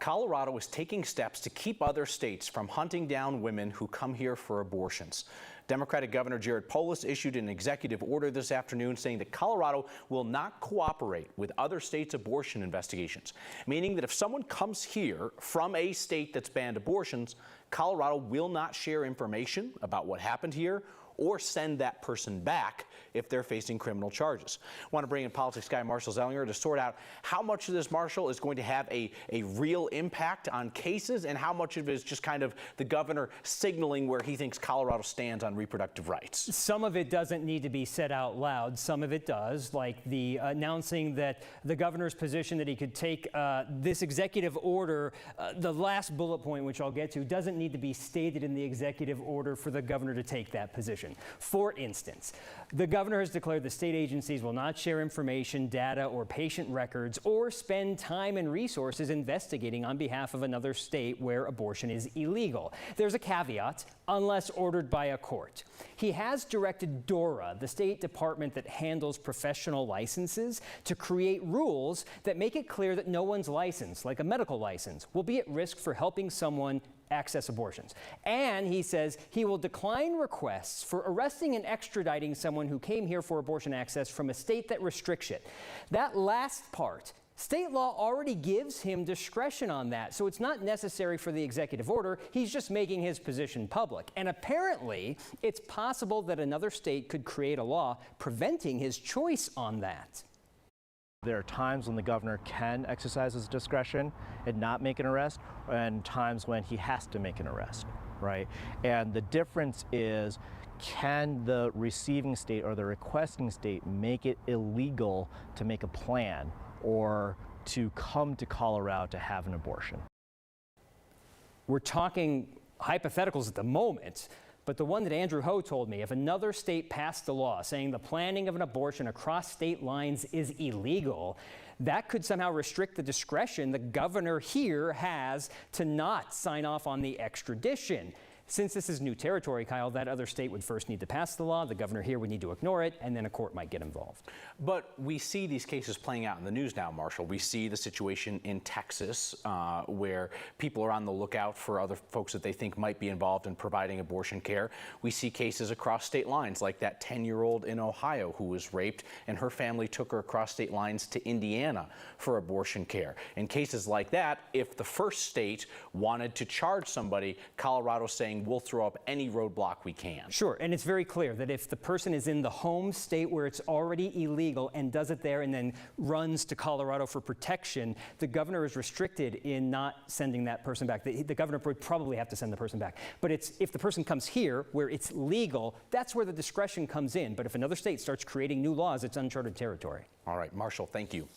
Colorado is taking steps to keep other states from hunting down women who come here for abortions. Democratic Governor Polis issued an executive order this afternoon saying that Colorado will not cooperate with other states' abortion investigations, meaning that if someone comes here from a state that's banned abortions, Colorado will not share information about what happened here or send that person back if they're facing criminal charges. I want to bring in politics guy Marshall Zellinger to sort out how much of this, Marshall, is going to have a real impact on cases and how much of it is just kind of the governor signaling where he thinks Colorado stands on reproductive rights. Some of it doesn't need to be said out loud. Some of it does, like the announcing that the governor's position that he could take this executive order, the last bullet point, which I'll get to, doesn't need to be stated in the executive order for the governor to take that position. For instance, the governor has declared the state agencies will not share information, data, or patient records or spend time and resources investigating on behalf of another state where abortion is illegal. There's a caveat, unless ordered by a court. He has directed DORA, the state department that handles professional licenses, to create rules that make it clear that no one's license, like a medical license, will be at risk for helping someone access abortions. And he says he will decline requests for arresting and extraditing someone who came here for abortion access from a state that restricts it. That last part, state law already gives him discretion on that, so it's not necessary for the executive order. He's just making his position public. And apparently, it's possible that another state could create a law preventing his choice on that. There are times when the governor can exercise his discretion and not make an arrest, and times when he has to make an arrest, right? And the difference is, can the receiving state or the requesting state make it illegal to make a plan or to come to Colorado to have an abortion? We're talking hypotheticals at the moment. But the one that Andrew Ho told me, if another state passed a law saying the planning of an abortion across state lines is illegal, that could somehow restrict the discretion the governor here has to not sign off on the extradition. Since this is new territory, Kyle, that other state would first need to pass the law, the governor here would need to ignore it, and then a court might get involved. But we see these cases playing out in the news now, Marshall. We see the situation in Texas where people are on the lookout for other folks that they think might be involved in providing abortion care. We see cases across state lines, like that 10-year-old in Ohio who was raped, and her family took her across state lines to Indiana for abortion care. In cases like that, if the first state wanted to charge somebody, Colorado's saying, we'll throw up any roadblock we can. Sure, and it's very clear that if the person is in the home state where it's already illegal and does it there and then runs to Colorado for protection, the governor is restricted in not sending that person back. The governor would probably have to send the person back. But if the person comes here where it's legal, that's where the discretion comes in. But if another state starts creating new laws, it's uncharted territory. All right, Marshall, thank you.